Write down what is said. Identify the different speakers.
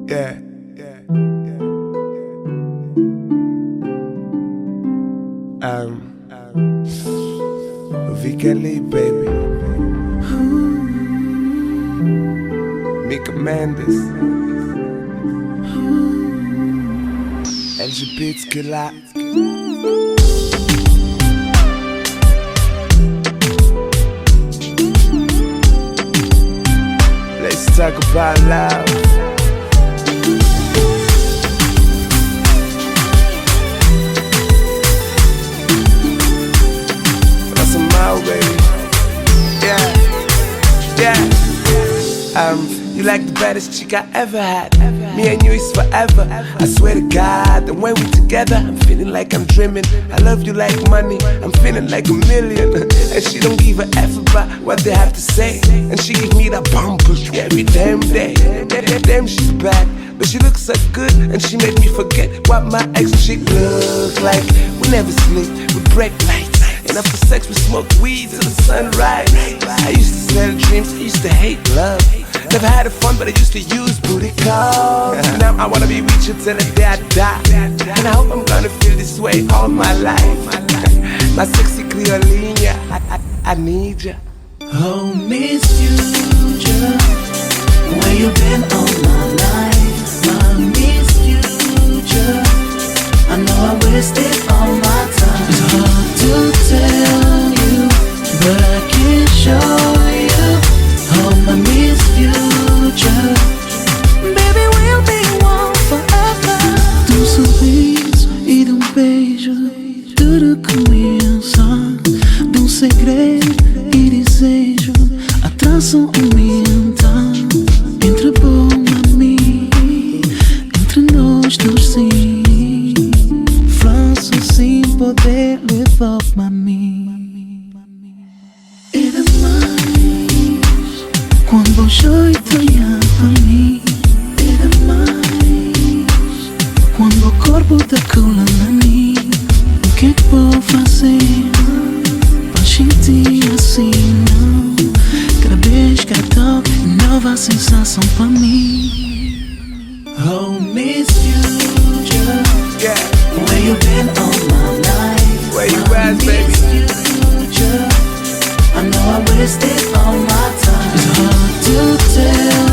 Speaker 1: Yeah. Kelly, baby. Mika Mendes. ELJI BEATZKILLA. Let's talk about love. You like the baddest chick I ever had. Me and you is forever. I swear to God, that when we together, I'm feeling like I'm dreaming. I love you like money, I'm feeling like $1 million. And she don't give a F about what they have to say. And she give me that bomb push every damn day. Damn, she's bad, but she looks so good. And she made me forget what my ex-chick looked like. We never sleep, we break nights. And after sex we smoke weed till the sunrise. I used to sell dreams, I used to hate love. Never had fun, but I used to use booty calls. Now I wanna be with you till the day I die. And I hope I'm gonna feel this way all my life. My sexy Creolina, I need ya.
Speaker 2: Oh, Miss Future, where you been all my life? My Miss Future, I know I wasted all my time. It's hard to tell you, but I can show you. Oh, my Miss Future, baby, we'll be one forever. De sorriso e de beijo, tudo começa. De segredo e desejo, atração aumenta. Entre bom a mim, entre nós dois sim. França sem poder levar-me a mim. E demais, quando você olha para mim. E demais, quando o corpo te cola na mim. O que vou fazer pra sentir assim, não? Cada vez que toco, nova sensação pra mim. Oh, Miss Future, where you been all my life?
Speaker 1: Where you at, baby?
Speaker 2: Future, I know I wasted all my time. It's hard to tell